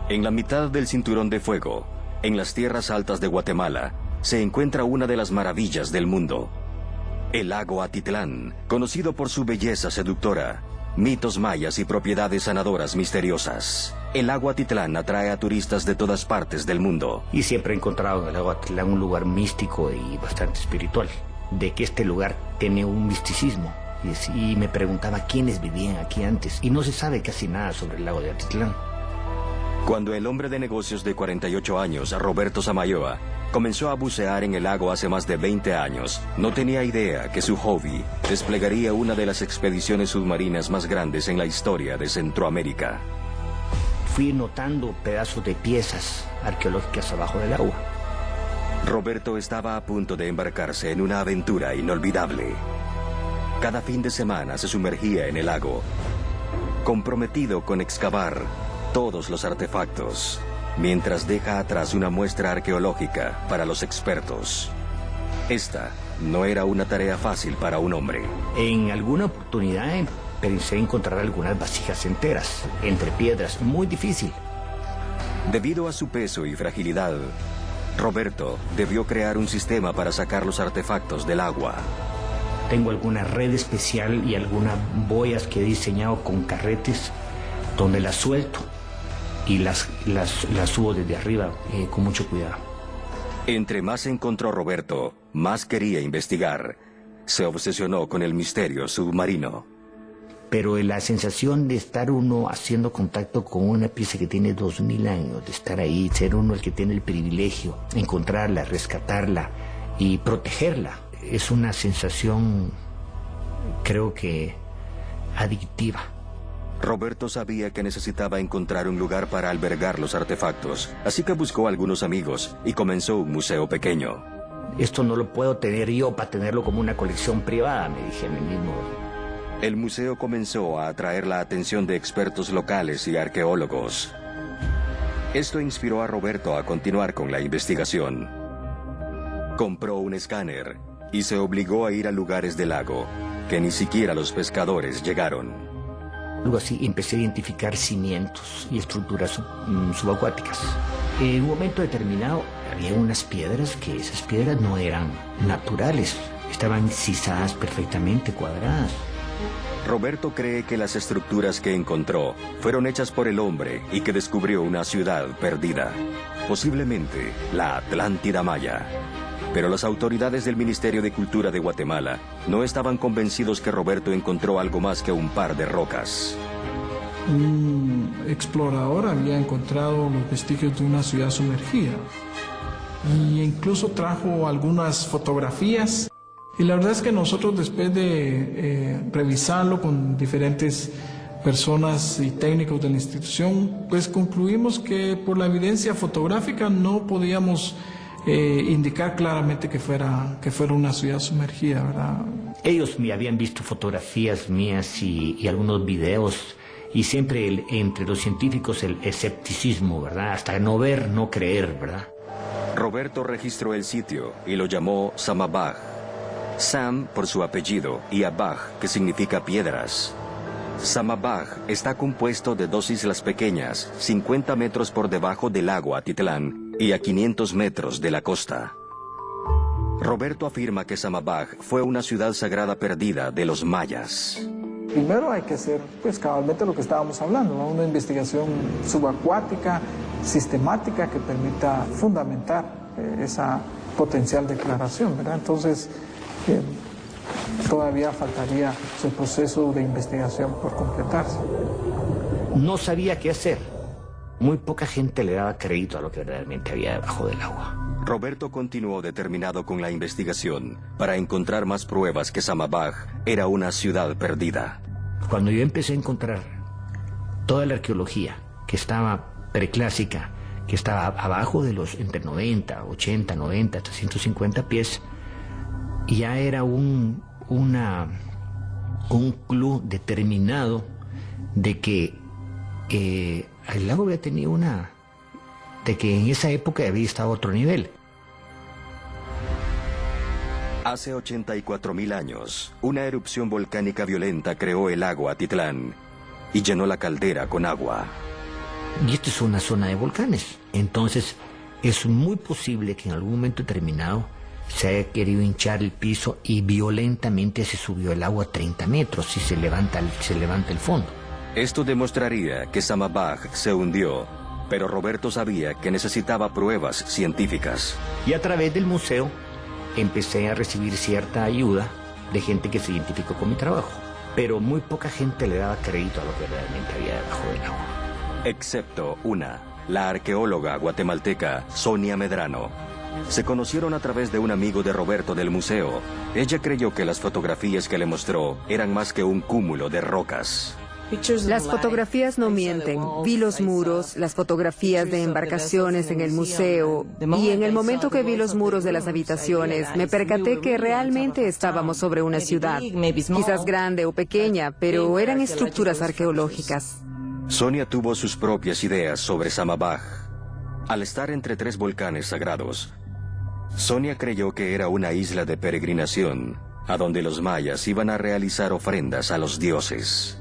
En la mitad del Cinturón de Fuego, en las tierras altas de Guatemala, se encuentra una de las maravillas del mundo. El lago Atitlán, conocido por su belleza seductora, mitos mayas y propiedades sanadoras misteriosas. El lago Atitlán atrae a turistas de todas partes del mundo. Y siempre he encontrado en el lago Atitlán un lugar místico y bastante espiritual. De que este lugar tiene un misticismo. Y me preguntaba quiénes vivían aquí antes. Y no se sabe casi nada sobre el lago de Atitlán. Cuando el hombre de negocios de 48 años, Roberto Samayoa, comenzó a bucear en el lago hace más de 20 años, no tenía idea que su hobby desplegaría una de las expediciones submarinas más grandes en la historia de Centroamérica. Fui notando pedazos de piezas arqueológicas abajo del agua. Roberto estaba a punto de embarcarse en una aventura inolvidable. Cada fin de semana se sumergía en el lago, comprometido con excavar todos los artefactos, mientras deja atrás una muestra arqueológica para los expertos. Esta no era una tarea fácil para un hombre. En alguna oportunidad pensé encontrar algunas vasijas enteras, entre piedras, muy difícil. Debido a su peso y fragilidad, Roberto debió crear un sistema para sacar los artefactos del agua. Tengo alguna red especial y algunas boyas que he diseñado con carretes donde las suelto y las subo desde arriba con mucho cuidado. Entre más encontró Roberto, más quería investigar. Se obsesionó con el misterio submarino. Pero la sensación de estar uno haciendo contacto con una pieza que tiene 2000 años, de estar ahí, ser uno el que tiene el privilegio, encontrarla, rescatarla y protegerla, es una sensación, creo que, adictiva. Roberto sabía que necesitaba encontrar un lugar para albergar los artefactos, así que buscó a algunos amigos y comenzó un museo pequeño. Esto no lo puedo tener yo para tenerlo como una colección privada, me dije a mí mismo. El museo comenzó a atraer la atención de expertos locales y arqueólogos. Esto inspiró a Roberto a continuar con la investigación. Compró un escáner y se obligó a ir a lugares del lago que ni siquiera los pescadores llegaron. Luego así empecé a identificar cimientos y estructuras subacuáticas. En un momento determinado había unas piedras que esas piedras no eran naturales, estaban cisadas perfectamente cuadradas. Roberto cree que las estructuras que encontró fueron hechas por el hombre y que descubrió una ciudad perdida, posiblemente la Atlántida Maya. Pero las autoridades del Ministerio de Cultura de Guatemala no estaban convencidos que Roberto encontró algo más que un par de rocas. Un explorador había encontrado los vestigios de una ciudad sumergida e incluso trajo algunas fotografías. Y la verdad es que nosotros, después de revisarlo con diferentes personas y técnicos de la institución, pues concluimos que por la evidencia fotográfica no podíamos indicar claramente que fuera una ciudad sumergida, ¿verdad? Ellos me habían visto fotografías mías y algunos videos, y siempre entre los científicos el escepticismo, ¿verdad? Hasta no ver, no creer, ¿verdad? Roberto registró el sitio y lo llamó Samabaj. Sam por su apellido y Abaj, que significa piedras. Samabaj está compuesto de dos islas pequeñas, 50 metros por debajo del lago Atitlán y a 500 metros de la costa. Roberto afirma que Samabaj fue una ciudad sagrada perdida de los mayas. Primero hay que hacer, pues, cabalmente lo que estábamos hablando, ¿no? Una investigación subacuática, sistemática, que permita fundamentar esa potencial declaración, ¿verdad? Entonces, todavía faltaría ese proceso de investigación por completarse. No sabía qué hacer. Muy poca gente le daba crédito a lo que realmente había debajo del agua. Roberto continuó determinado con la investigación para encontrar más pruebas que Samabaj era una ciudad perdida. Cuando yo empecé a encontrar toda la arqueología que estaba preclásica, que estaba abajo de los entre 90, 80, 90, 350 pies, ya era un club determinado de que el lago había tenido de que en esa época había estado a otro nivel. Hace 84.000 años, una erupción volcánica violenta creó el lago Atitlán y llenó la caldera con agua. Y esto es una zona de volcanes. Entonces, es muy posible que en algún momento determinado se haya querido hinchar el piso y violentamente se subió el agua a 30 metros y se levanta el fondo. Esto demostraría que Sammabaj se hundió, pero Roberto sabía que necesitaba pruebas científicas. Y a través del museo empecé a recibir cierta ayuda de gente que se identificó con mi trabajo. Pero muy poca gente le daba crédito a lo que realmente había debajo del agua. Excepto una, la arqueóloga guatemalteca Sonia Medrano. Se conocieron a través de un amigo de Roberto del museo. Ella creyó que las fotografías que le mostró eran más que un cúmulo de rocas. Las fotografías no mienten. Vi los muros, las fotografías de embarcaciones en el museo, y en el momento que vi los muros de las habitaciones, me percaté que realmente estábamos sobre una ciudad, quizás grande o pequeña, pero eran estructuras arqueológicas. Sonia tuvo sus propias ideas sobre Sammabaj. Al estar entre 3 volcanes sagrados, Sonia creyó que era una isla de peregrinación, a donde los mayas iban a realizar ofrendas a los dioses.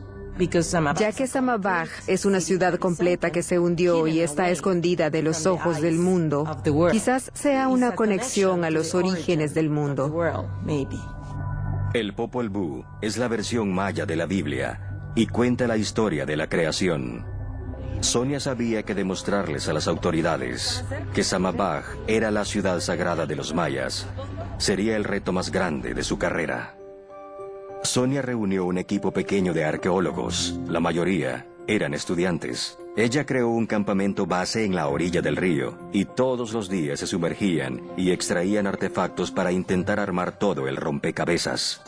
Ya que Sammabaj es una ciudad completa que se hundió y está escondida de los ojos del mundo, quizás sea una conexión a los orígenes del mundo. El Popol Vuh es la versión maya de la Biblia y cuenta la historia de la creación. Sonia sabía que demostrarles a las autoridades que Sammabaj era la ciudad sagrada de los mayas sería el reto más grande de su carrera. Sonia reunió un equipo pequeño de arqueólogos, la mayoría eran estudiantes. Ella creó un campamento base en la orilla del río y todos los días se sumergían y extraían artefactos para intentar armar todo el rompecabezas.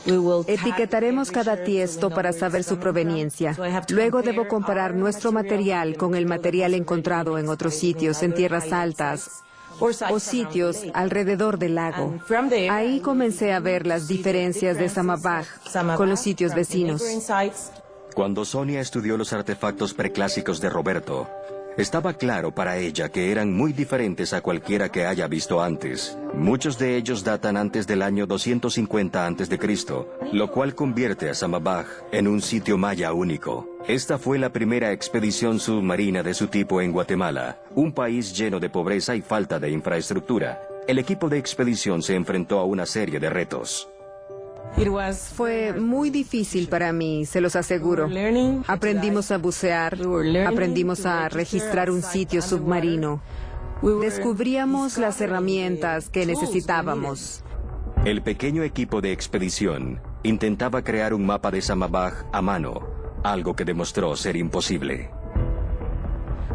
Etiquetaremos cada tiesto para saber su proveniencia. Luego debo comparar nuestro material con el material encontrado en otros sitios, en tierras altas o sitios alrededor del lago. Ahí comencé a ver las diferencias de Sammabaj con los sitios vecinos. Cuando Sonia estudió los artefactos preclásicos de Roberto, estaba claro para ella que eran muy diferentes a cualquiera que haya visto antes. Muchos de ellos datan antes del año 250 a.C., lo cual convierte a Sammabaj en un sitio maya único. Esta fue la primera expedición submarina de su tipo en Guatemala, un país lleno de pobreza y falta de infraestructura. El equipo de expedición se enfrentó a una serie de retos. Fue muy difícil para mí, se los aseguro. Aprendimos a bucear, aprendimos a registrar un sitio submarino. Descubríamos las herramientas que necesitábamos. El pequeño equipo de expedición intentaba crear un mapa de Sammabaj a mano, algo que demostró ser imposible.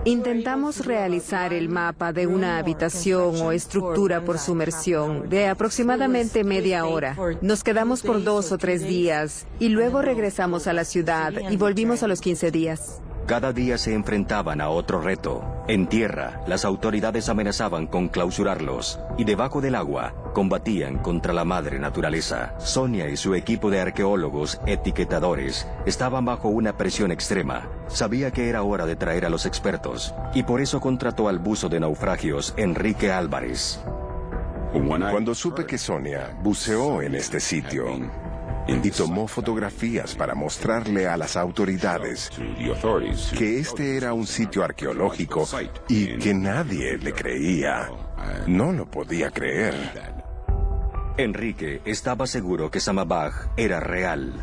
Intentamos realizar el mapa de una habitación o estructura por sumersión de aproximadamente media hora. Nos quedamos por 2 o 3 días y luego regresamos a la ciudad y volvimos a los 15 días. Cada día se enfrentaban a otro reto. En tierra, las autoridades amenazaban con clausurarlos y debajo del agua combatían contra la madre naturaleza. Sonia y su equipo de arqueólogos etiquetadores estaban bajo una presión extrema. Sabía que era hora de traer a los expertos y por eso contrató al buzo de naufragios Enrique Álvarez. Cuando supe que Sonia buceó en este sitio y tomó fotografías para mostrarle a las autoridades que este era un sitio arqueológico y que nadie le creía, no lo podía creer. Enrique estaba seguro que Sammabaj era real.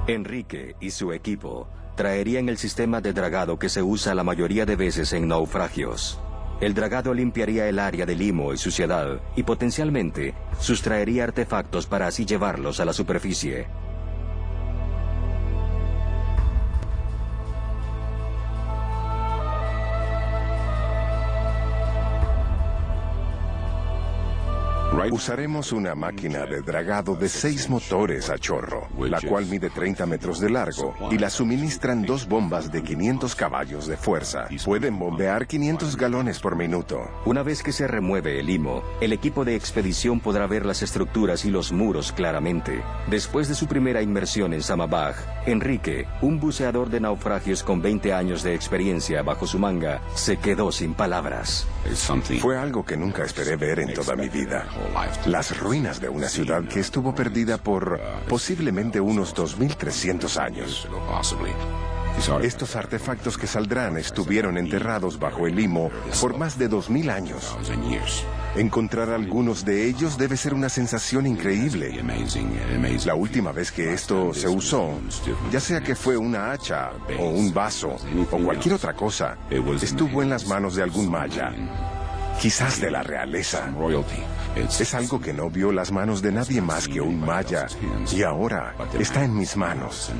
Enrique y su equipo traerían el sistema de dragado que se usa la mayoría de veces en naufragios. El dragado limpiaría el área de limo y suciedad y potencialmente sustraería artefactos para así llevarlos a la superficie. Usaremos una máquina de dragado de 6 motores a chorro, la cual mide 30 metros de largo y la suministran 2 bombas de 500 caballos de fuerza. Pueden bombear 500 galones por minuto. Una vez que se remueve el limo, el equipo de expedición podrá ver las estructuras y los muros claramente. Después de su primera inmersión en Sammabaj, Enrique, un buceador de naufragios con 20 años de experiencia bajo su manga, se quedó sin palabras. Fue algo que nunca esperé ver en toda mi vida. Las ruinas de una ciudad que estuvo perdida por posiblemente unos 2300 años. Estos artefactos que saldrán estuvieron enterrados bajo el limo por más de 2000 años. Encontrar algunos de ellos debe ser una sensación increíble. La última vez que esto se usó, ya sea que fue una hacha o un vaso o cualquier otra cosa, estuvo en las manos de algún maya, quizás de la realeza. Es algo que no vio las manos de nadie más que un maya, y ahora está en mis manos.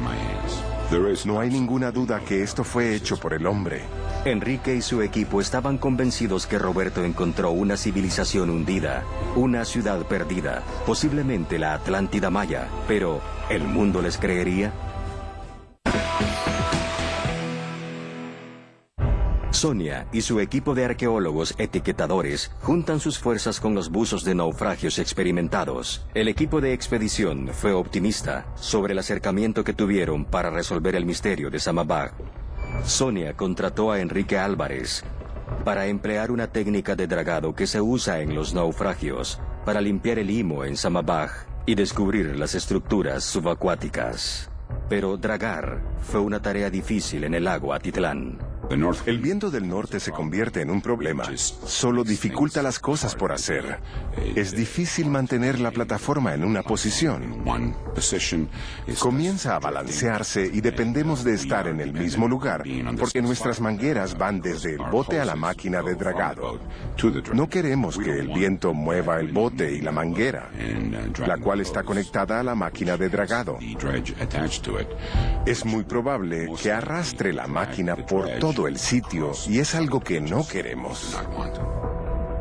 No hay ninguna duda que esto fue hecho por el hombre. Enrique y su equipo estaban convencidos que Roberto encontró una civilización hundida, una ciudad perdida, posiblemente la Atlántida Maya, pero ¿el mundo les creería? Sonia y su equipo de arqueólogos etiquetadores juntan sus fuerzas con los buzos de naufragios experimentados. El equipo de expedición fue optimista sobre el acercamiento que tuvieron para resolver el misterio de Samabaj. Sonia contrató a Enrique Álvarez para emplear una técnica de dragado que se usa en los naufragios para limpiar el limo en Samabaj y descubrir las estructuras subacuáticas. Pero dragar fue una tarea difícil en el lago Atitlán. El viento del norte se convierte en un problema. Solo dificulta las cosas por hacer. Es difícil mantener la plataforma en una posición. Comienza a balancearse y dependemos de estar en el mismo lugar, porque nuestras mangueras van desde el bote a la máquina de dragado. No queremos que el viento mueva el bote y la manguera, la cual está conectada a la máquina de dragado. Es muy probable que arrastre la máquina por todo el sitio, y es algo que no queremos.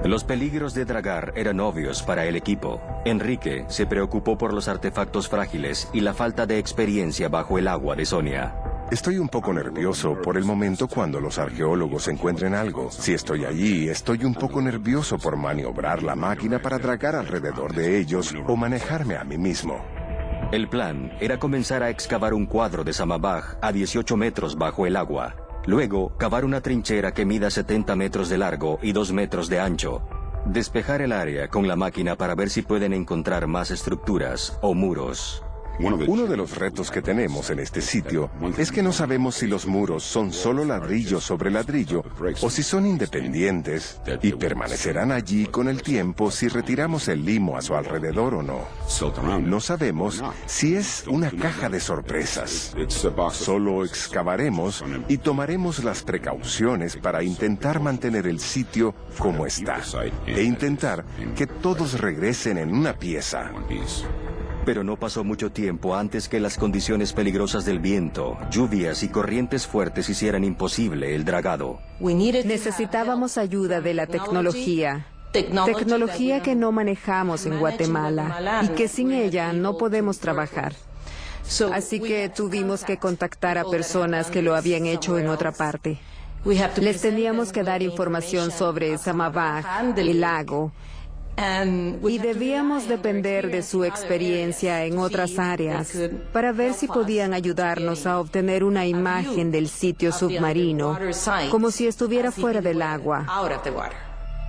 Los peligros de dragar eran obvios para el equipo. Enrique se preocupó por los artefactos frágiles y la falta de experiencia bajo el agua de Sonia. Estoy un poco nervioso por el momento cuando los arqueólogos encuentren algo. Si estoy allí, estoy un poco nervioso por maniobrar la máquina para dragar alrededor de ellos o manejarme a mí mismo. El plan era comenzar a excavar un cuadro de Samabaj a 18 metros bajo el agua. Luego, cavar una trinchera que mida 70 metros de largo y 2 metros de ancho. Despejar el área con la máquina para ver si pueden encontrar más estructuras o muros. Uno de los retos que tenemos en este sitio es que no sabemos si los muros son solo ladrillo sobre ladrillo o si son independientes y permanecerán allí con el tiempo si retiramos el limo a su alrededor o no. No sabemos si es una caja de sorpresas. Solo excavaremos y tomaremos las precauciones para intentar mantener el sitio como está e intentar que todos regresen en una pieza. Pero no pasó mucho tiempo antes que las condiciones peligrosas del viento, lluvias y corrientes fuertes hicieran imposible el dragado. Necesitábamos ayuda de la tecnología. Tecnología que no manejamos en Guatemala y que sin ella no podemos trabajar. Así que tuvimos que contactar a personas que lo habían hecho en otra parte. Les teníamos que dar información sobre Samabaj, el lago, y debíamos depender de su experiencia en otras áreas para ver si podían ayudarnos a obtener una imagen del sitio submarino, como si estuviera fuera del agua.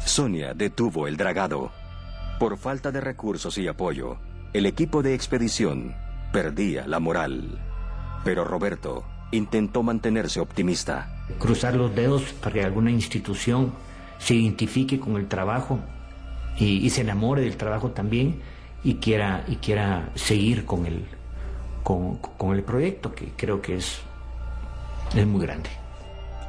Sonia detuvo el dragado. Por falta de recursos y apoyo, el equipo de expedición perdía la moral. Pero Roberto intentó mantenerse optimista. Cruzar los dedos para que alguna institución se identifique con el trabajo y se enamore del trabajo también y quiera seguir con el proyecto, que creo que es muy grande.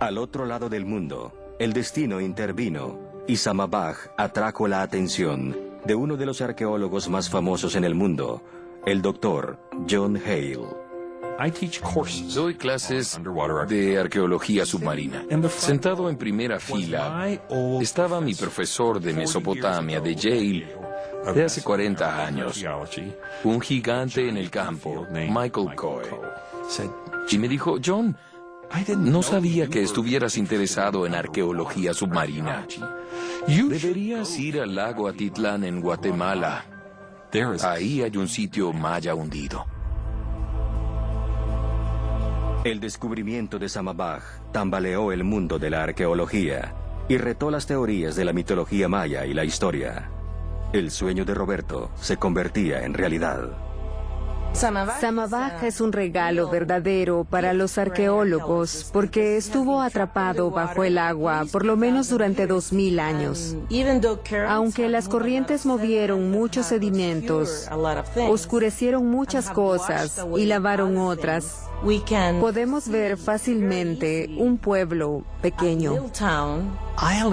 Al otro lado del mundo, el destino intervino y Samabaj atrajo la atención de uno de los arqueólogos más famosos en el mundo, el doctor John Hale. Doy clases de arqueología submarina. Sentado en primera fila estaba mi profesor de Mesopotamia de Yale de hace 40 años, un gigante en el campo, Michael Coe. Y me dijo, John, no sabía que estuvieras interesado en arqueología submarina. Deberías ir al lago Atitlán en Guatemala. Ahí hay un sitio maya hundido. El descubrimiento de Samabaj tambaleó el mundo de la arqueología y retó las teorías de la mitología maya y la historia. El sueño de Roberto se convertía en realidad. Samabaj es un regalo verdadero para los arqueólogos porque estuvo atrapado bajo el agua por lo menos durante 2000 años. Aunque las corrientes movieron muchos sedimentos, oscurecieron muchas cosas y lavaron otras, podemos ver fácilmente un pueblo pequeño.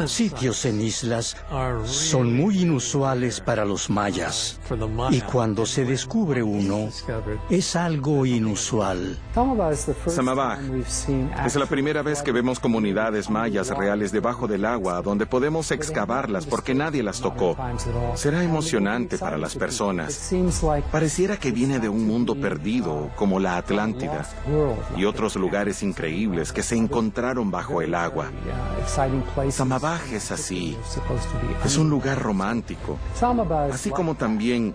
Sitios en islas son muy inusuales para los mayas, y cuando se descubre uno, es algo inusual. Samabaj es la primera vez que vemos comunidades mayas reales debajo del agua, donde podemos excavarlas porque nadie las tocó. Será emocionante para las personas. Pareciera que viene de un mundo perdido, como la Atlántida, y otros lugares increíbles que se encontraron bajo el agua. Samabaj es así. Es un lugar romántico, así como también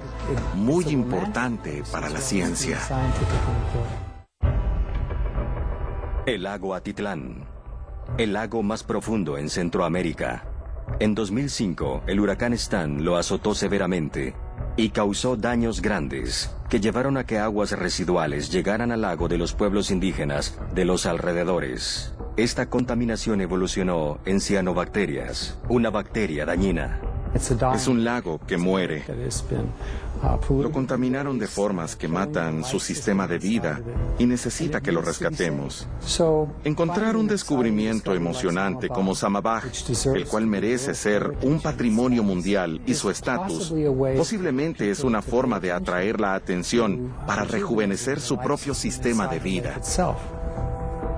muy importante para la ciencia. El lago Atitlán, el lago más profundo en Centroamérica. En 2005, el huracán Stan lo azotó severamente y causó daños grandes que llevaron a que aguas residuales llegaran al lago de los pueblos indígenas de los alrededores. Esta contaminación evolucionó en cianobacterias, una bacteria dañina. Es un lago que muere. Lo contaminaron de formas que matan su sistema de vida y necesita que lo rescatemos. Encontrar un descubrimiento emocionante como Samabaj, el cual merece ser un patrimonio mundial, y su estatus, posiblemente es una forma de atraer la atención para rejuvenecer su propio sistema de vida.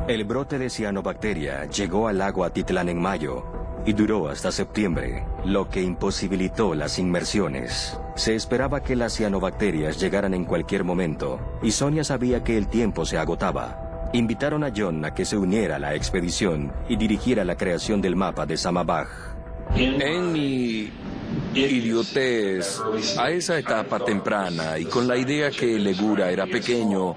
El brote de cianobacteria llegó al lago Atitlán en mayo y duró hasta septiembre, lo que imposibilitó las inmersiones. Se esperaba que las cianobacterias llegaran en cualquier momento, y Sonia sabía que el tiempo se agotaba. Invitaron a John a que se uniera a la expedición y dirigiera la creación del mapa de Samabaj. En mi idiotez, a esa etapa temprana y con la idea que el Egura era pequeño,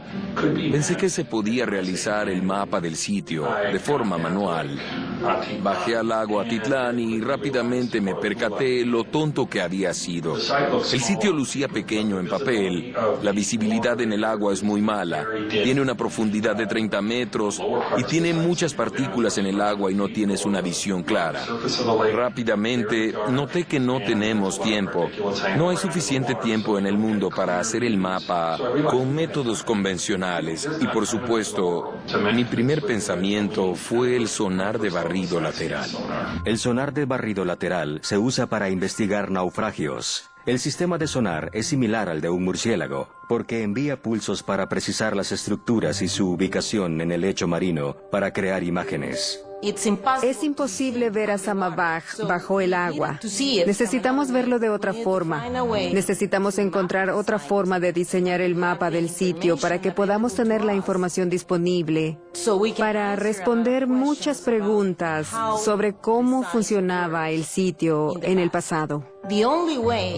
pensé que se podía realizar el mapa del sitio de forma manual. Bajé al lago Atitlán y rápidamente me percaté lo tonto que había sido. El sitio lucía pequeño en papel, la visibilidad en el agua es muy mala, tiene una profundidad de 30 metros y tiene muchas partículas en el agua y no tienes una visión clara. Rápidamente noté que no tenemos tiempo. No hay suficiente tiempo en el mundo para hacer el mapa con métodos convencionales y, por supuesto, mi primer pensamiento fue el sonar de barrido lateral. El sonar de barrido lateral se usa para investigar naufragios. El sistema de sonar es similar al de un murciélago, porque envía pulsos para precisar las estructuras y su ubicación en el lecho marino para crear imágenes. Es imposible ver a Samabaj bajo el agua. Necesitamos verlo de otra forma. Necesitamos encontrar otra forma de diseñar el mapa del sitio para que podamos tener la información disponible para responder muchas preguntas sobre cómo funcionaba el sitio en el pasado.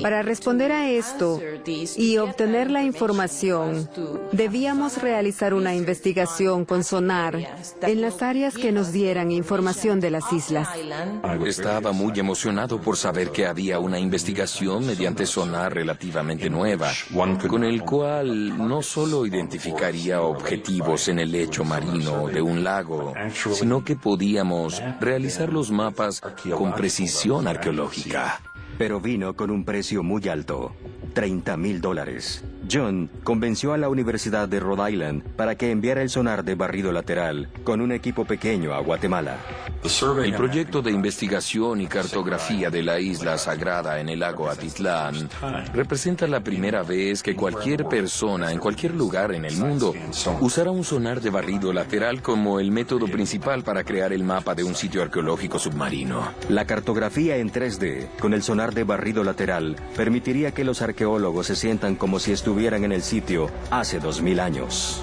Para responder a esto y obtener la información, debíamos realizar una investigación con sonar en las áreas que nos dieran información de las islas. Estaba muy emocionado por saber que había una investigación mediante sonar relativamente nueva, con el cual no solo identificaría objetivos en el lecho marino de un lago, sino que podíamos realizar los mapas con precisión arqueológica. Pero vino con un precio muy alto, $30,000. John convenció a la Universidad de Rhode Island para que enviara el sonar de barrido lateral con un equipo pequeño a Guatemala. El proyecto de investigación y cartografía de la isla sagrada en el lago Atitlán representa la primera vez que cualquier persona en cualquier lugar en el mundo usará un sonar de barrido lateral como el método principal para crear el mapa de un sitio arqueológico submarino. La cartografía en 3D con el sonar de barrido lateral permitiría que los arqueólogos se sientan como si estuvieran en el sitio hace 2000 años.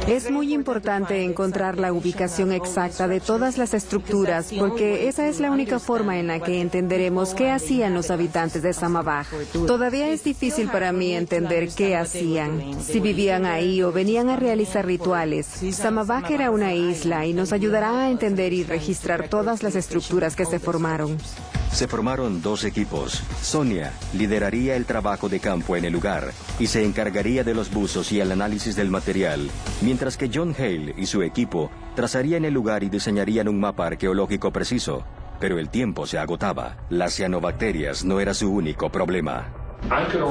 Es muy importante encontrar la ubicación exacta de todas las estructuras porque esa es la única forma en la que entenderemos qué hacían los habitantes de Samabaj. Todavía es difícil para mí entender qué hacían, si vivían ahí o venían a realizar rituales. Samabaj era una isla y nos ayudará a entender y registrar todas las estructuras que se formaron. Se formaron dos equipos. Sonia lideraría el trabajo de campo en el lugar y se encargaría de los buzos y el análisis del material, mientras que John Hale y su equipo trazarían el lugar y diseñarían un mapa arqueológico preciso. Pero el tiempo se agotaba. Las cianobacterias no era su único problema.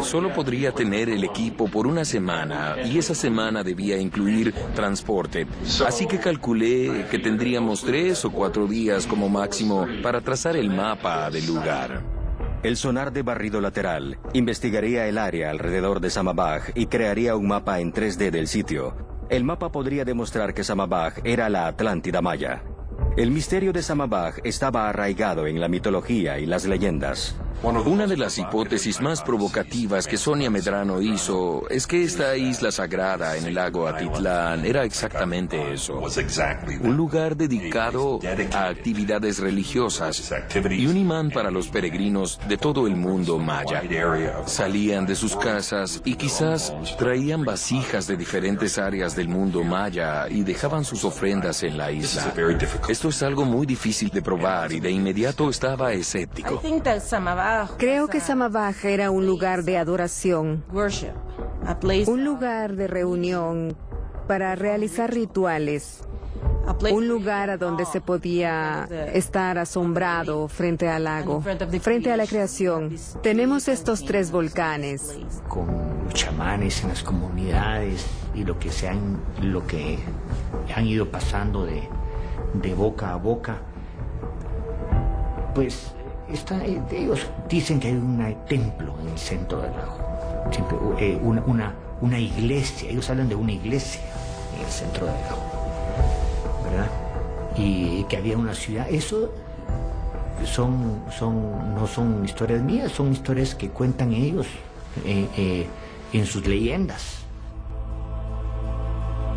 Solo podría tener el equipo por una semana y esa semana debía incluir transporte. Así que calculé que tendríamos 3 o 4 días como máximo para trazar el mapa del lugar. El sonar de barrido lateral investigaría el área alrededor de Samabaj y crearía un mapa en 3D del sitio. El mapa podría demostrar que Samabaj era la Atlántida maya. El misterio de Samabaj estaba arraigado en la mitología y las leyendas. Una de las hipótesis más provocativas que Sonia Medrano hizo es que esta isla sagrada en el lago Atitlán era exactamente eso. Un lugar dedicado a actividades religiosas y un imán para los peregrinos de todo el mundo maya. Salían de sus casas y quizás traían vasijas de diferentes áreas del mundo maya y dejaban sus ofrendas en la isla. Esto es algo muy difícil de probar y de inmediato estaba escéptico. Creo que Samabaj era un lugar de adoración, un lugar de reunión para realizar rituales, un lugar a donde se podía estar asombrado frente al lago, frente a la creación. Tenemos estos 3 volcanes. Con los chamanes en las comunidades y lo que han ido pasando de boca a boca, pues ellos dicen que hay un templo en el centro del lago. Siempre, una iglesia. Ellos hablan de una iglesia en el centro del lago, ¿verdad? Y que había una ciudad. Eso no son historias mías, son historias que cuentan ellos en sus leyendas.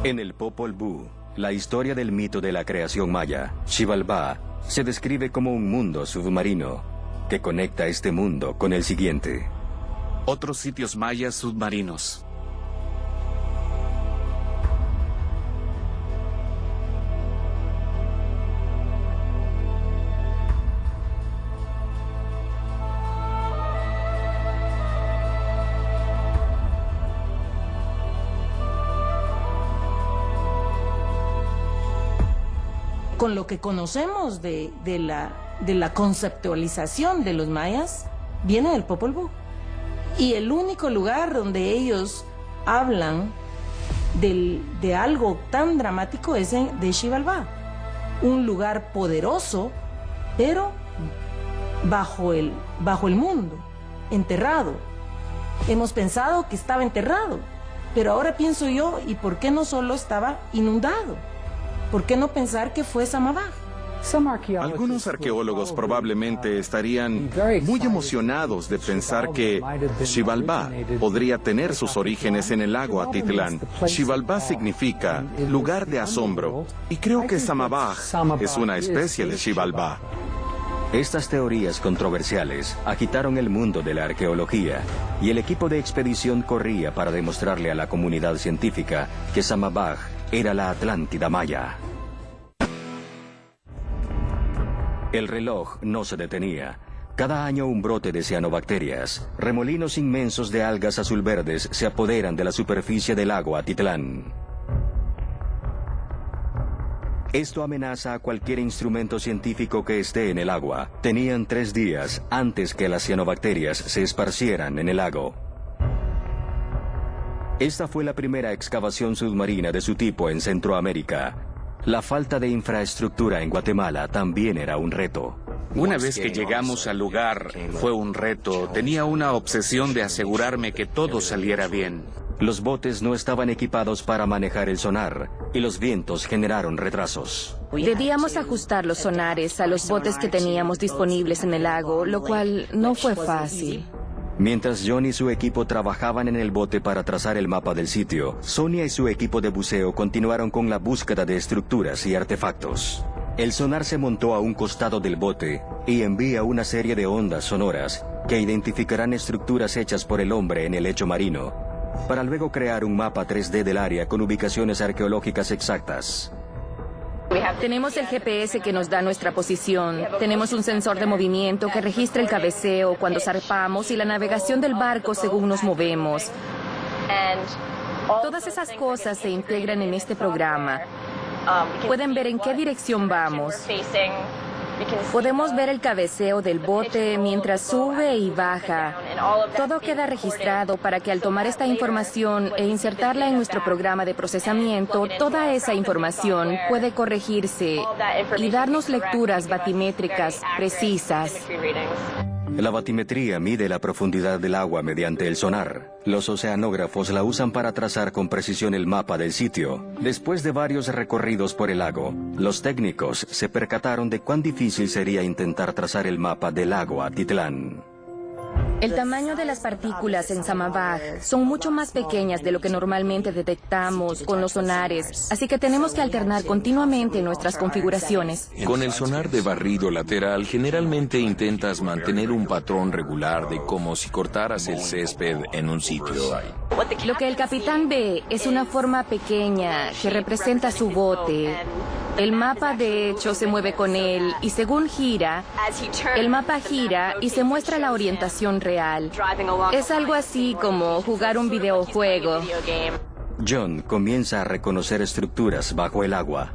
En el Popol Vuh, la historia del mito de la creación maya, Xibalbá, se describe como un mundo submarino que conecta este mundo con el siguiente. Otros sitios mayas submarinos. Con lo que conocemos de la conceptualización de los mayas, viene del Popol Vuh. Y el único lugar donde ellos hablan de algo tan dramático es de Xibalbá. Un lugar poderoso, pero bajo el mundo, enterrado. Hemos pensado que estaba enterrado, pero ahora pienso yo, ¿y por qué no solo estaba inundado? ¿Por qué no pensar que fue Samabaj? Algunos arqueólogos probablemente estarían muy emocionados de pensar que Xibalbá podría tener sus orígenes en el lago Atitlán. Xibalbá significa lugar de asombro, y creo que Samabaj es una especie de Xibalbá. Estas teorías controversiales agitaron el mundo de la arqueología, y el equipo de expedición corría para demostrarle a la comunidad científica que Samabaj era la Atlántida maya. El reloj no se detenía. Cada año un brote de cianobacterias, remolinos inmensos de algas azul-verdes se apoderan de la superficie del lago Atitlán. Esto amenaza a cualquier instrumento científico que esté en el agua. Tenían 3 días antes que las cianobacterias se esparcieran en el lago. Esta fue la primera excavación submarina de su tipo en Centroamérica. La falta de infraestructura en Guatemala también era un reto. Una vez que llegamos al lugar, fue un reto. Tenía una obsesión de asegurarme que todo saliera bien. Los botes no estaban equipados para manejar el sonar, y los vientos generaron retrasos. Debíamos ajustar los sonares a los botes que teníamos disponibles en el lago, lo cual no fue fácil. Mientras John y su equipo trabajaban en el bote para trazar el mapa del sitio, Sonia y su equipo de buceo continuaron con la búsqueda de estructuras y artefactos. El sonar se montó a un costado del bote y envía una serie de ondas sonoras que identificarán estructuras hechas por el hombre en el lecho marino, para luego crear un mapa 3D del área con ubicaciones arqueológicas exactas. Tenemos el GPS que nos da nuestra posición. Tenemos un sensor de movimiento que registra el cabeceo cuando zarpamos y la navegación del barco según nos movemos. Todas esas cosas se integran en este programa. Pueden ver en qué dirección vamos. Podemos ver el cabeceo del bote mientras sube y baja. Todo queda registrado para que al tomar esta información e insertarla en nuestro programa de procesamiento, toda esa información puede corregirse y darnos lecturas batimétricas precisas. La batimetría mide la profundidad del agua mediante el sonar. Los oceanógrafos la usan para trazar con precisión el mapa del sitio. Después de varios recorridos por el lago, los técnicos se percataron de cuán difícil sería intentar trazar el mapa del lago Atitlán. El tamaño de las partículas en Samabaj son mucho más pequeñas de lo que normalmente detectamos con los sonares, así que tenemos que alternar continuamente nuestras configuraciones. Con el sonar de barrido lateral, generalmente intentas mantener un patrón regular de como si cortaras el césped en un sitio. Lo que el capitán ve es una forma pequeña que representa su bote. El mapa, de hecho, se mueve con él y según gira, el mapa gira y se muestra la orientación real. Es algo así como jugar un videojuego. John comienza a reconocer estructuras bajo el agua.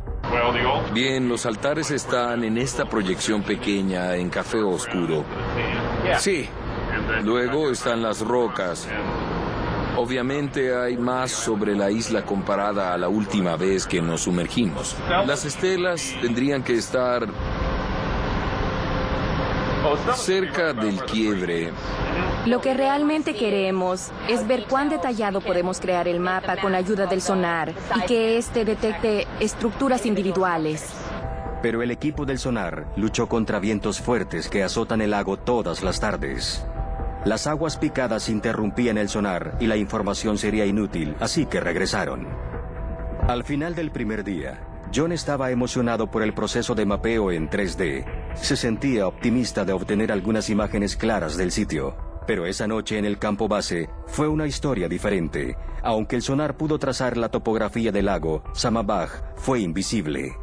Bien, los altares están en esta proyección pequeña en café oscuro. Sí. Luego están las rocas. Obviamente hay más sobre la isla comparada a la última vez que nos sumergimos. Las estelas tendrían que estar cerca del quiebre. Lo que realmente queremos es ver cuán detallado podemos crear el mapa con la ayuda del sonar y que éste detecte estructuras individuales. Pero el equipo del sonar luchó contra vientos fuertes que azotan el lago todas las tardes. Las aguas picadas interrumpían el sonar y la información sería inútil, así que regresaron. Al final del primer día, John estaba emocionado por el proceso de mapeo en 3D. Se sentía optimista de obtener algunas imágenes claras del sitio. Pero esa noche en el campo base fue una historia diferente. Aunque el sonar pudo trazar la topografía del lago, Samabaj fue invisible.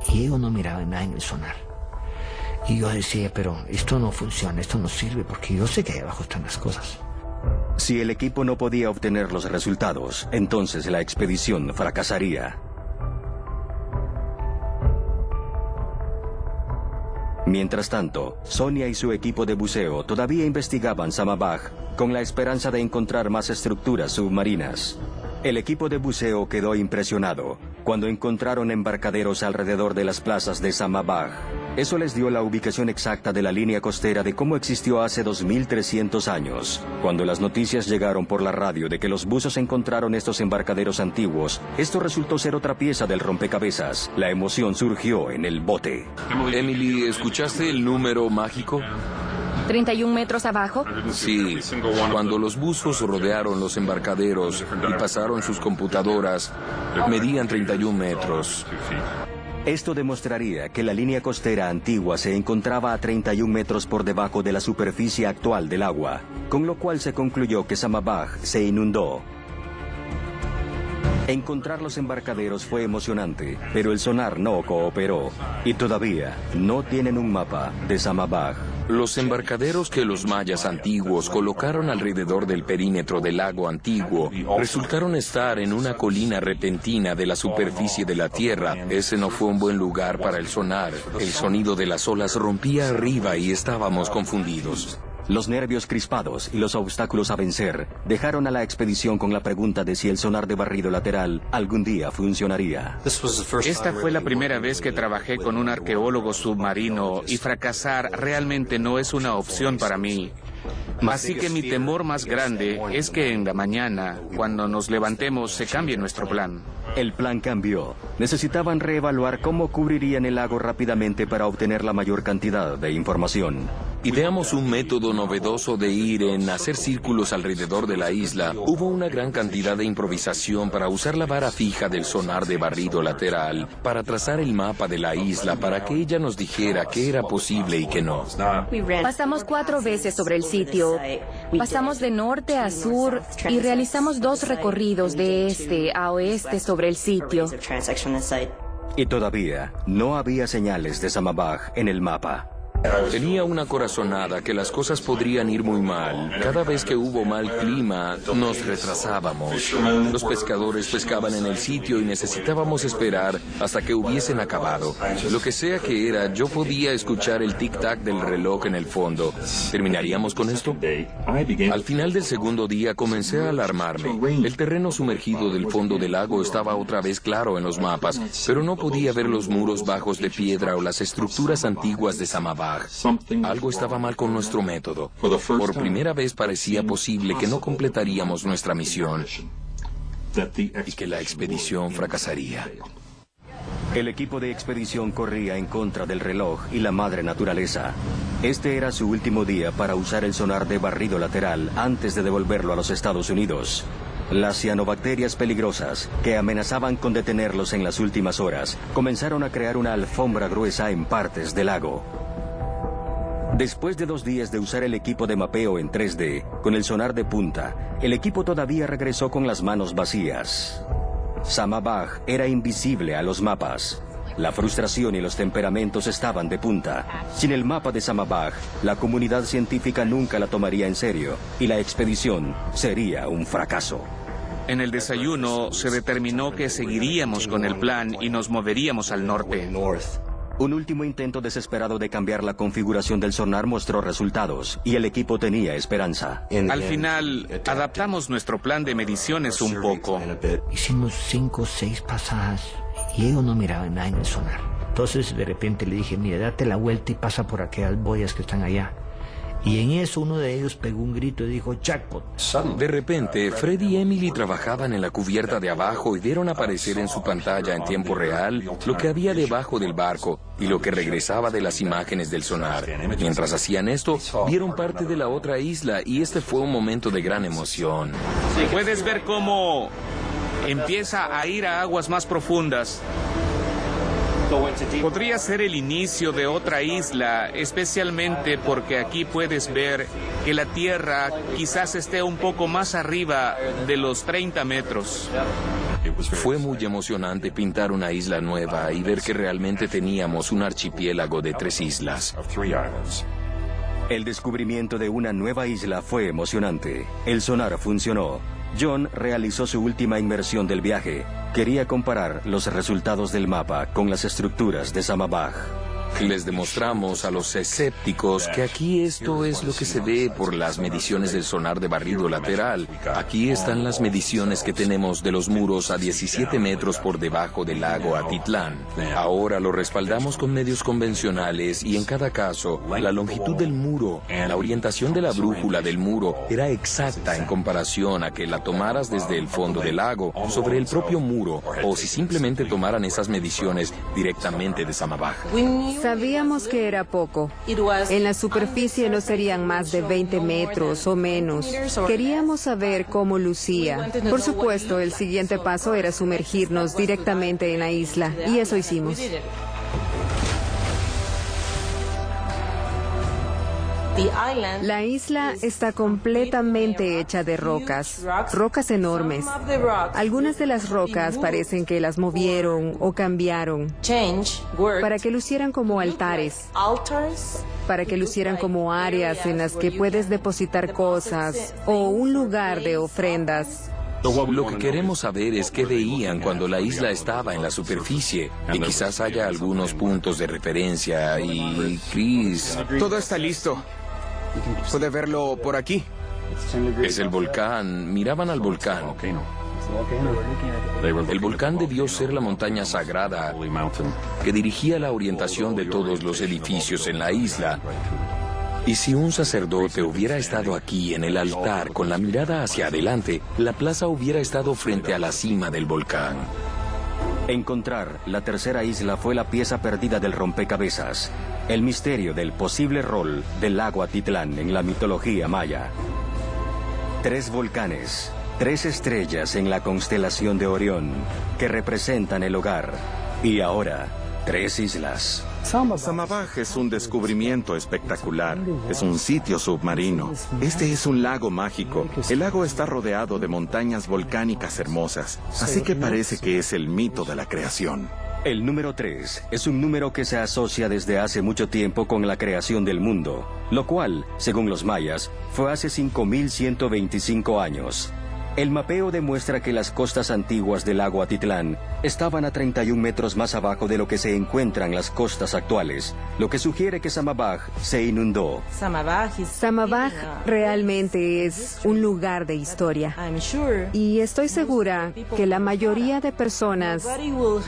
Y yo no miraba nada en el sonar. Y yo decía, pero esto no funciona, esto no sirve, porque yo sé que ahí abajo están las cosas. Si el equipo no podía obtener los resultados, entonces la expedición fracasaría. Mientras tanto, Sonia y su equipo de buceo todavía investigaban Samabaj con la esperanza de encontrar más estructuras submarinas. El equipo de buceo quedó impresionado cuando encontraron embarcaderos alrededor de las plazas de Samabaj. Eso les dio la ubicación exacta de la línea costera de cómo existió hace 2300 años. Cuando las noticias llegaron por la radio de que los buzos encontraron estos embarcaderos antiguos, esto resultó ser otra pieza del rompecabezas. La emoción surgió en el bote. Emily, ¿escuchaste el número mágico? 31 metros abajo. Sí, cuando los buzos rodearon los embarcaderos y pasaron sus computadoras, medían 31 metros. Esto demostraría que la línea costera antigua se encontraba a 31 metros por debajo de la superficie actual del agua, con lo cual se concluyó que Samabaj se inundó. Encontrar los embarcaderos fue emocionante, pero el sonar no cooperó, y todavía no tienen un mapa de Samabaj. Los embarcaderos que los mayas antiguos colocaron alrededor del perímetro del lago antiguo resultaron estar en una colina repentina de la superficie de la tierra. Ese no fue un buen lugar para el sonar. El sonido de las olas rompía arriba y estábamos confundidos. Los nervios crispados y los obstáculos a vencer dejaron a la expedición con la pregunta de si el sonar de barrido lateral algún día funcionaría. Esta fue la primera vez que trabajé con un arqueólogo submarino y fracasar realmente no es una opción para mí. Así que mi temor más grande es que en la mañana, cuando nos levantemos, se cambie nuestro plan. El plan cambió. Necesitaban reevaluar cómo cubrirían el lago rápidamente para obtener la mayor cantidad de información. Ideamos un método novedoso de ir en hacer círculos alrededor de la isla. Hubo una gran cantidad de improvisación para usar la vara fija del sonar de barrido lateral para trazar el mapa de la isla para que ella nos dijera qué era posible y qué no. Pasamos 4 veces sobre el sitio. Pasamos de norte a sur y realizamos 2 recorridos de este a oeste sobre el sitio. Y todavía no había señales de Samabaj en el mapa. Tenía una corazonada que las cosas podrían ir muy mal. Cada vez que hubo mal clima, nos retrasábamos. Los pescadores pescaban en el sitio y necesitábamos esperar hasta que hubiesen acabado. Lo que sea que era, yo podía escuchar el tic-tac del reloj en el fondo. ¿Terminaríamos con esto? Al final del segundo día comencé a alarmarme. El terreno sumergido del fondo del lago estaba otra vez claro en los mapas, pero no podía ver los muros bajos de piedra o las estructuras antiguas de Samabaj. Algo estaba mal con nuestro método. Por primera vez parecía posible que no completaríamos nuestra misión y que la expedición fracasaría. El equipo de expedición corría en contra del reloj y la madre naturaleza. Este era su último día para usar el sonar de barrido lateral antes de devolverlo a los Estados Unidos. Las cianobacterias peligrosas, que amenazaban con detenerlos en las últimas horas, comenzaron a crear una alfombra gruesa en partes del lago. Después de 2 días de usar el equipo de mapeo en 3D, con el sonar de punta, el equipo todavía regresó con las manos vacías. Samabaj era invisible a los mapas. La frustración y los temperamentos estaban de punta. Sin el mapa de Samabaj, la comunidad científica nunca la tomaría en serio y la expedición sería un fracaso. En el desayuno se determinó que seguiríamos con el plan y nos moveríamos al norte. Un último intento desesperado de cambiar la configuración del sonar mostró resultados y el equipo tenía esperanza. Al final, adaptamos nuestro plan de mediciones un poco. Hicimos 5 o 6 pasadas y ellos no miraban nada en el sonar. Entonces de repente le dije, mira, date la vuelta y pasa por aquellas boyas que están allá. Y en eso uno de ellos pegó un grito y dijo, jackpot. De repente, Fred y Emily trabajaban en la cubierta de abajo y vieron aparecer en su pantalla en tiempo real lo que había debajo del barco y lo que regresaba de las imágenes del sonar. Mientras hacían esto, vieron parte de la otra isla y este fue un momento de gran emoción. Puedes ver cómo empieza a ir a aguas más profundas. Podría ser el inicio de otra isla, especialmente porque aquí puedes ver que la tierra quizás esté un poco más arriba de los 30 metros. Fue muy emocionante pintar una isla nueva y ver que realmente teníamos un archipiélago de 3 islas. El descubrimiento de una nueva isla fue emocionante. El sonar funcionó. John realizó su última inmersión del viaje. Quería comparar los resultados del mapa con las estructuras de Samabaj. Les demostramos a los escépticos que aquí esto es lo que se ve por las mediciones del sonar de barrido lateral. Aquí están las mediciones que tenemos de los muros a 17 metros por debajo del lago Atitlán. Ahora lo respaldamos con medios convencionales y en cada caso, la longitud del muro, la orientación de la brújula del muro era exacta en comparación a que la tomaras desde el fondo del lago, sobre el propio muro, o si simplemente tomaran esas mediciones directamente de Samabaj. Sabíamos que era poco. En la superficie no serían más de 20 metros o menos. Queríamos saber cómo lucía. Por supuesto, el siguiente paso era sumergirnos directamente en la isla, y eso hicimos. La isla está completamente hecha de rocas enormes. Algunas de las rocas parecen que las movieron o cambiaron para que lucieran como altares, para que lucieran como áreas en las que puedes depositar cosas o un lugar de ofrendas. Lo que queremos saber es qué veían cuando la isla estaba en la superficie y quizás haya algunos puntos de referencia y Chris... Todo está listo. Puede verlo por aquí. Es el volcán. Miraban al volcán. El volcán debió ser la montaña sagrada que dirigía la orientación de todos los edificios en la isla. Y si un sacerdote hubiera estado aquí en el altar con la mirada hacia adelante, la plaza hubiera estado frente a la cima del volcán. Encontrar la tercera isla fue la pieza perdida del rompecabezas, el misterio del posible rol del lago Atitlán en la mitología maya. 3 volcanes, 3 estrellas en la constelación de Orión, que representan el hogar, y ahora 3 islas. Samabaj es un descubrimiento espectacular. Es un sitio submarino. Este es un lago mágico. El lago está rodeado de montañas volcánicas hermosas, así que parece que es el mito de la creación. El número 3 es un número que se asocia desde hace mucho tiempo con la creación del mundo, lo cual, según los mayas, fue hace 5.125 años. El mapeo demuestra que las costas antiguas del lago Atitlán estaban a 31 metros más abajo de lo que se encuentran las costas actuales, lo que sugiere que Samabaj se inundó. Samabaj realmente es un lugar de historia. Y estoy segura que la mayoría de personas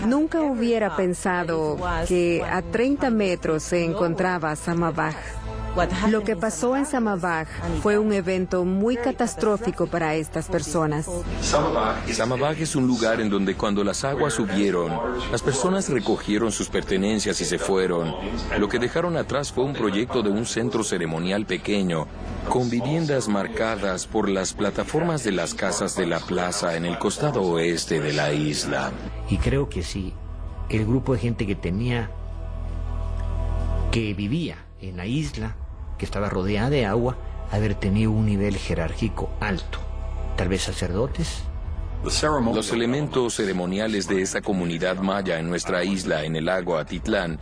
nunca hubiera pensado que a 30 metros se encontraba Samabaj. Lo que pasó en Samabaj fue un evento muy catastrófico para estas personas. Samabaj es un lugar en donde cuando las aguas subieron, las personas recogieron sus pertenencias y se fueron. Lo que dejaron atrás fue un proyecto de un centro ceremonial pequeño, con viviendas marcadas por las plataformas de las casas de la plaza en el costado oeste de la isla. Y creo que sí, el grupo de gente que vivía en la isla, que estaba rodeada de agua, haber tenido un nivel jerárquico alto. Tal vez sacerdotes. Los elementos ceremoniales de esa comunidad maya en nuestra isla, en el lago Atitlán,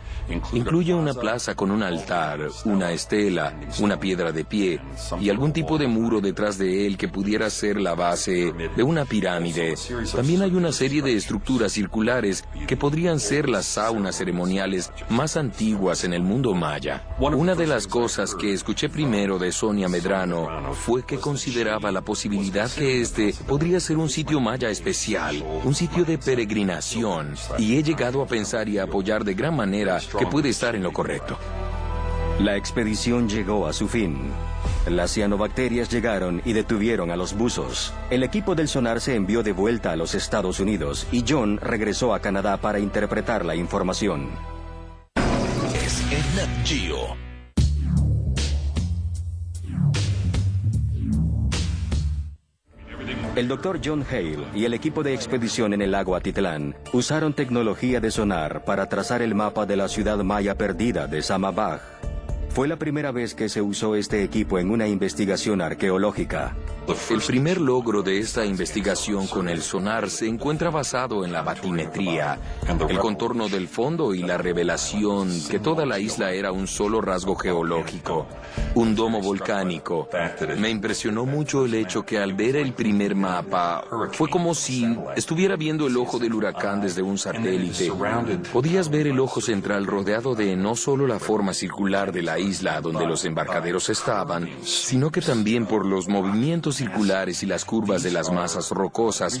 incluye una plaza con un altar, una estela, una piedra de pie y algún tipo de muro detrás de él que pudiera ser la base de una pirámide. También hay una serie de estructuras circulares que podrían ser las saunas ceremoniales más antiguas en el mundo maya. Una de las cosas que escuché primero de Sonia Medrano fue que consideraba la posibilidad que este podría ser un sitio maya especial, un sitio de peregrinación, y he llegado a pensar y a apoyar de gran manera que puede estar en lo correcto. La expedición llegó a su fin. Las cianobacterias llegaron y detuvieron a los buzos. El equipo del sonar se envió de vuelta a los Estados Unidos y John regresó a Canadá para interpretar la información. Es en Nat Geo. El Dr. John Hale y el equipo de expedición en el lago Atitlán usaron tecnología de sonar para trazar el mapa de la ciudad maya perdida de Samabaj. Fue la primera vez que se usó este equipo en una investigación arqueológica. El primer logro de esta investigación con el sonar se encuentra basado en la batimetría, el contorno del fondo y la revelación que toda la isla era un solo rasgo geológico, un domo volcánico. Me impresionó mucho el hecho que al ver el primer mapa fue como si estuviera viendo el ojo del huracán desde un satélite. Podías ver el ojo central rodeado de no solo la forma circular de la isla donde los embarcaderos estaban, sino que también por los movimientos circulares y las curvas de las masas rocosas,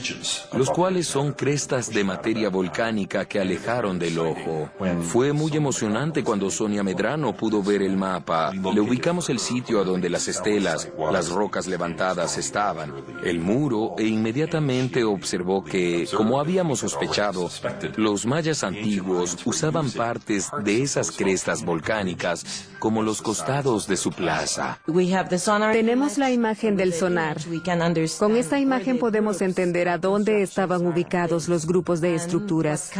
los cuales son crestas de materia volcánica que alejaron del ojo. Fue muy emocionante cuando Sonia Medrano pudo ver el mapa. Le ubicamos el sitio a donde las estelas, las rocas levantadas estaban, el muro, e inmediatamente observó que, como habíamos sospechado, los mayas antiguos usaban partes de esas crestas volcánicas como los costados de su plaza. Tenemos la imagen del sonar. Con esta imagen podemos entender a dónde estaban ubicados los grupos de estructuras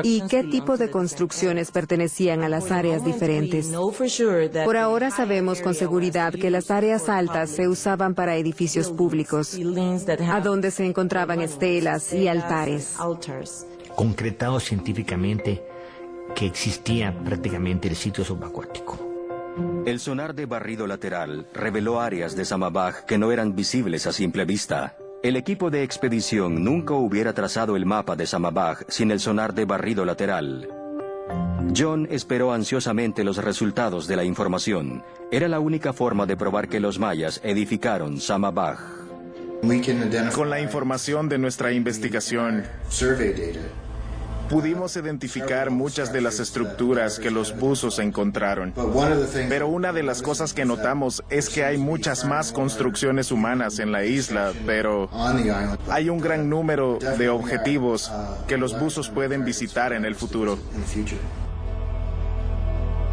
y qué tipo de construcciones pertenecían a las áreas diferentes. Por ahora sabemos con seguridad que las áreas altas se usaban para edificios públicos, a donde se encontraban estelas y altares. Concretado científicamente que existía prácticamente el sitio subacuático. El sonar de barrido lateral reveló áreas de Samabaj que no eran visibles a simple vista. El equipo de expedición nunca hubiera trazado el mapa de Samabaj sin el sonar de barrido lateral. John esperó ansiosamente los resultados de la información. Era la única forma de probar que los mayas edificaron Samabaj. Con la información de nuestra investigación, pudimos identificar muchas de las estructuras que los buzos encontraron. Pero una de las cosas que notamos es que hay muchas más construcciones humanas en la isla, pero hay un gran número de objetivos que los buzos pueden visitar en el futuro.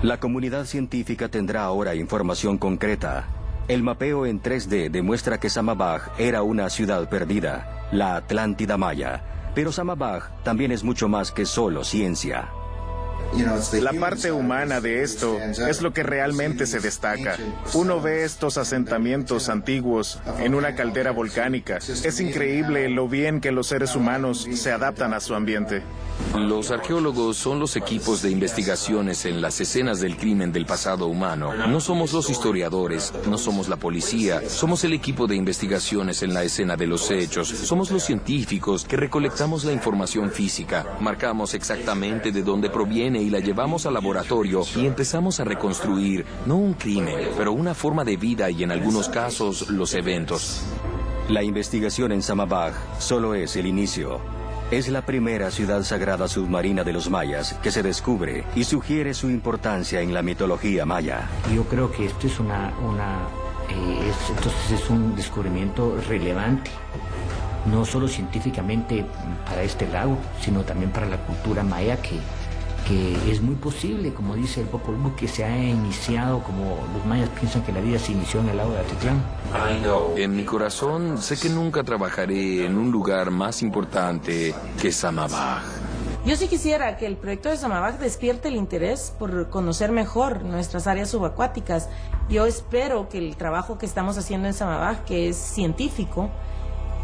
La comunidad científica tendrá ahora información concreta. El mapeo en 3D demuestra que Samabaj era una ciudad perdida, la Atlántida Maya. Pero Samabaj también es mucho más que solo ciencia. La parte humana de esto es lo que realmente se destaca. Uno ve estos asentamientos antiguos en una caldera volcánica. Es increíble lo bien que los seres humanos se adaptan a su ambiente. Los arqueólogos son los equipos de investigaciones en las escenas del crimen del pasado humano. No somos los historiadores, no somos la policía, somos el equipo de investigaciones en la escena de los hechos. Somos los científicos que recolectamos la información física, marcamos exactamente de dónde proviene y la llevamos al laboratorio y empezamos a reconstruir, no un crimen, pero una forma de vida y en algunos casos los eventos. La investigación en Samabaj solo es el inicio. Es la primera ciudad sagrada submarina de los mayas que se descubre y sugiere su importancia en la mitología maya. Yo creo que esto es entonces es un descubrimiento relevante, no solo científicamente para este lago, sino también para la cultura maya, que es muy posible, como dice el Popol Vuh, que se ha iniciado, como los mayas piensan que la vida se inició en el lago de Atitlán. En mi corazón sé que nunca trabajaré en un lugar más importante que Samabaj. Yo sí quisiera que el proyecto de Samabaj despierte el interés por conocer mejor nuestras áreas subacuáticas. Yo espero que el trabajo que estamos haciendo en Samabaj, que es científico,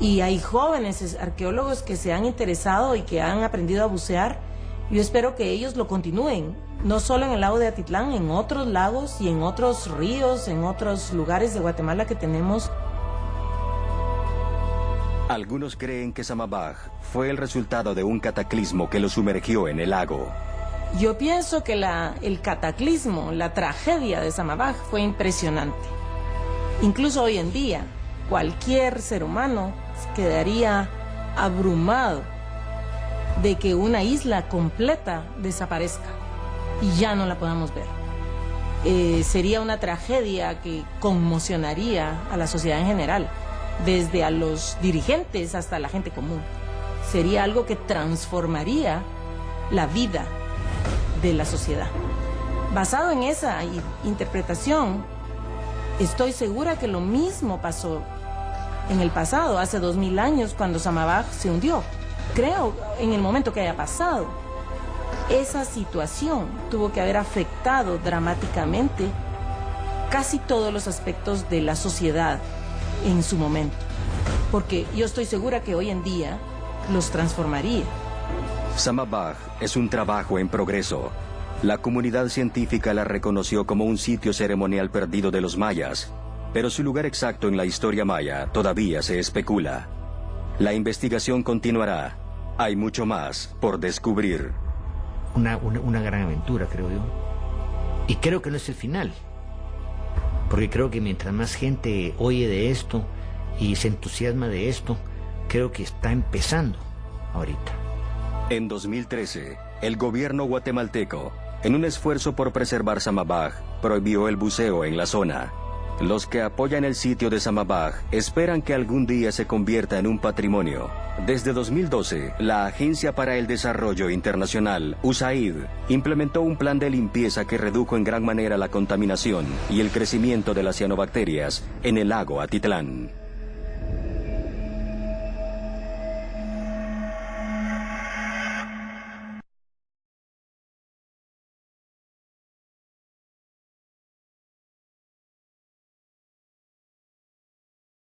y hay jóvenes arqueólogos que se han interesado y que han aprendido a bucear, yo espero que ellos lo continúen, no solo en el lago de Atitlán, en otros lagos y en otros ríos, en otros lugares de Guatemala que tenemos. Algunos creen que Samabaj fue el resultado de un cataclismo que lo sumergió en el lago. Yo pienso que el cataclismo, la tragedia de Samabaj fue impresionante. Incluso hoy en día, cualquier ser humano quedaría abrumado de que una isla completa desaparezca y ya no la podamos ver. Sería una tragedia que conmocionaría a la sociedad en general, desde a los dirigentes hasta la gente común. Sería algo que transformaría la vida de la sociedad. Basado en esa interpretación, estoy segura que lo mismo pasó en el pasado, hace 2000 años, cuando Samabaj se hundió. Creo, en el momento que haya pasado, esa situación tuvo que haber afectado dramáticamente casi todos los aspectos de la sociedad en su momento, porque yo estoy segura que hoy en día los transformaría. Samabaj es un trabajo en progreso. La comunidad científica la reconoció como un sitio ceremonial perdido de los mayas, pero su lugar exacto en la historia maya todavía se especula. La investigación continuará. Hay mucho más por descubrir. Una gran aventura, creo yo. Y creo que no es el final. Porque creo que mientras más gente oye de esto y se entusiasma de esto, creo que está empezando ahorita. En 2013, el gobierno guatemalteco, en un esfuerzo por preservar Samabaj, prohibió el buceo en la zona. Los que apoyan el sitio de Samabaj esperan que algún día se convierta en un patrimonio. Desde 2012, la Agencia para el Desarrollo Internacional, USAID, implementó un plan de limpieza que redujo en gran manera la contaminación y el crecimiento de las cianobacterias en el lago Atitlán.